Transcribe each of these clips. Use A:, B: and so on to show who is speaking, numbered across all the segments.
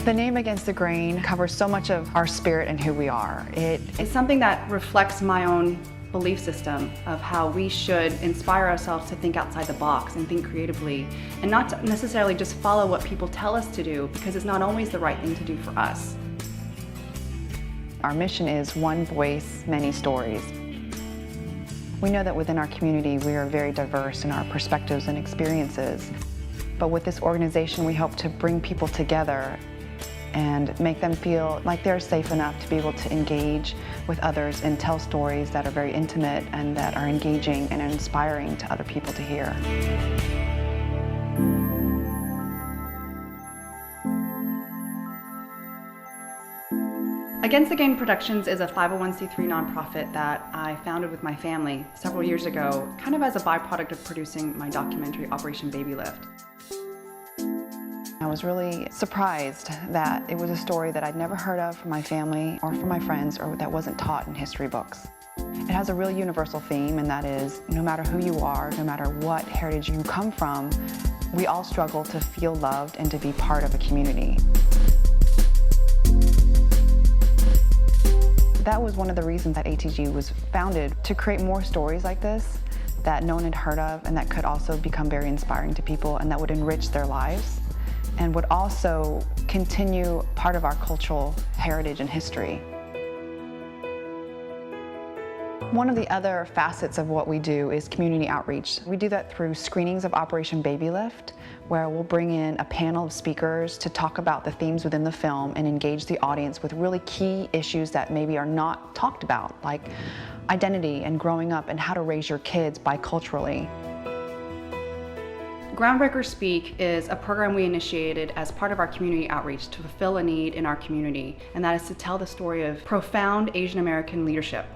A: The name Against the Grain covers so much of our spirit and who we are.
B: It's something that reflects my own belief system of how we should inspire ourselves to think outside the box and think creatively, and not to necessarily just follow what people tell us to do, because it's not always the right thing to do for us.
A: Our mission is one voice, many stories. We know that within our community we are very diverse in our perspectives and experiences, but with this organization we hope to bring people together and make them feel like they're safe enough to be able to engage with others and tell stories that are very intimate and that are engaging and inspiring to other people to hear.
B: Against the Grain Productions is a 501c3 nonprofit that I founded with my family several years ago, kind of as a byproduct of producing my documentary Operation Baby Lift.
A: I was really surprised that it was a story that I'd never heard of from my family or from my friends, or that wasn't taught in history books. It has a really universal theme, and that is, no matter who you are, no matter what heritage you come from, we all struggle to feel loved and to be part of a community. That was one of the reasons that ATG was founded, to create more stories like this that no one had heard of and that could also become very inspiring to people and that would enrich their lives and would also continue part of our cultural heritage and history. One of the other facets of what we do is community outreach. We do that through screenings of Operation Baby Lift, where we'll bring in a panel of speakers to talk about the themes within the film and engage the audience with really key issues that maybe are not talked about, like identity and growing up and how to raise your kids biculturally.
B: Groundbreakers Speak is a program we initiated as part of our community outreach to fulfill a need in our community, and that is to tell the story of profound Asian American leadership.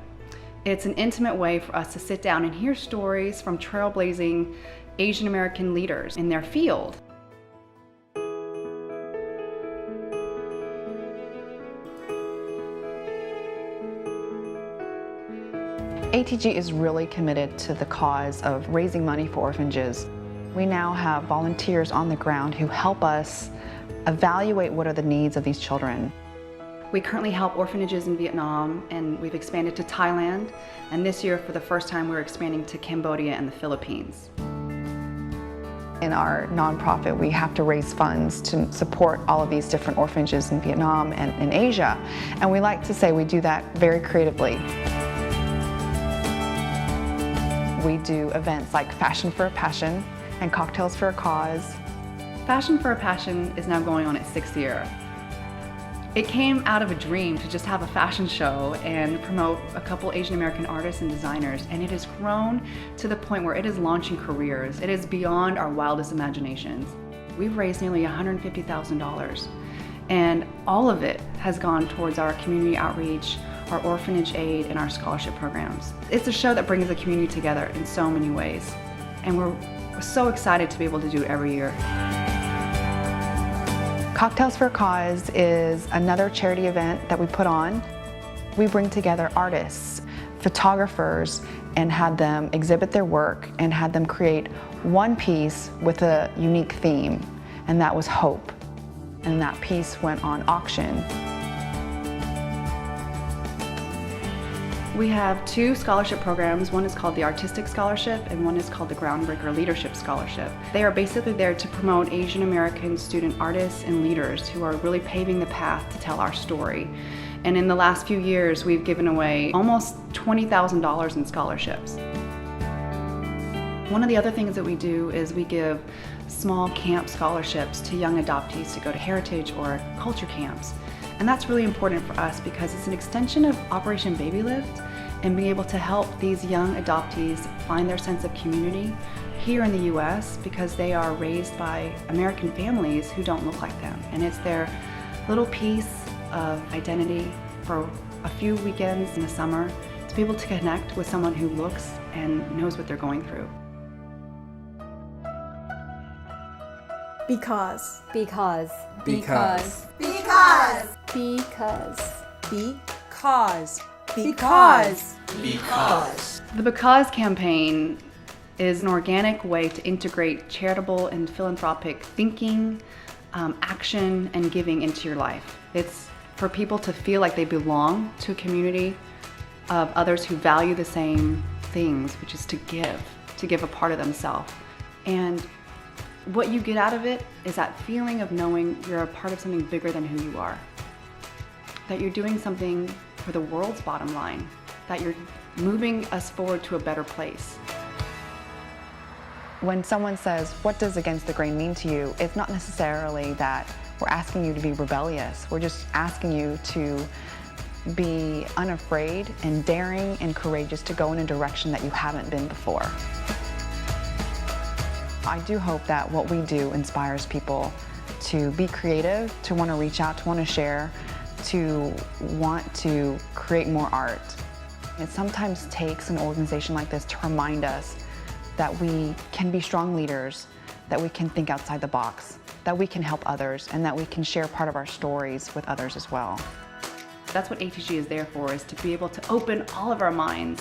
B: It's an intimate way for us to sit down and hear stories from trailblazing Asian American leaders in their field.
A: ATG is really committed to the cause of raising money for orphanages. We now have volunteers on the ground who help us evaluate what are the needs of these children.
B: We currently help orphanages in Vietnam, and we've expanded to Thailand, and this year for the first time we're expanding to Cambodia and the Philippines.
A: In our nonprofit, we have to raise funds to support all of these different orphanages in Vietnam and in Asia, and we like to say we do that very creatively. We do events like Fashion for a Passion and Cocktails for a Cause.
B: Fashion for a Passion is now going on its 6th year. It came out of a dream to just have a fashion show and promote a couple Asian American artists and designers, and it has grown to the point where it is launching careers. It is beyond our wildest imaginations. We've raised nearly $150,000, and all of it has gone towards our community outreach, our orphanage aid, and our scholarship programs. It's a show that brings the community together in so many ways, and we're so excited to be able to do it every year.
A: Cocktails for a Cause is another charity event that we put on. We bring together artists, photographers, and had them exhibit their work and had them create one piece with a unique theme, and that was hope. And that piece went on auction.
B: We have 2 scholarship programs. One is called the Artistic Scholarship and one is called the Groundbreaker Leadership Scholarship. They are basically there to promote Asian American student artists and leaders who are really paving the path to tell our story. And in the last few years, we've given away almost $20,000 in scholarships. One of the other things that we do is we give small camp scholarships to young adoptees to go to heritage or culture camps. And that's really important for us because it's an extension of Operation Baby Lift and being able to help these young adoptees find their sense of community here in the US because they are raised by American families who don't look like them. And it's their little piece of identity for a few weekends in the summer to be able to connect with someone who looks and knows what they're going through.
C: Because.
D: Because.
C: Because.
D: Because.
C: Because.
D: Because.
C: Because.
D: Because.
B: The Because campaign is an organic way to integrate charitable and philanthropic thinking, action and giving into your life. It's for people to feel like they belong to a community of others who value the same things, which is to give a part of themselves. And what you get out of it is that feeling of knowing you're a part of something bigger than who you are. That you're doing something for the world's bottom line. That you're moving us forward to a better place.
A: When someone says, what does against the grain mean to you? It's not necessarily that we're asking you to be rebellious. We're just asking you to be unafraid and daring and courageous to go in a direction that you haven't been before. I do hope that what we do inspires people to be creative, to want to reach out, to want to share, to want to create more art. It sometimes takes an organization like this to remind us that we can be strong leaders, that we can think outside the box, that we can help others, and that we can share part of our stories with others as well.
B: That's what ATG is there for, is to be able to open all of our minds,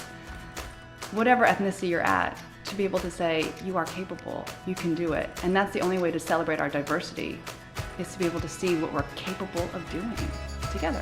B: whatever ethnicity you're at, to be able to say, you are capable, you can do it. And that's the only way to celebrate our diversity, is to be able to see what we're capable of doing together.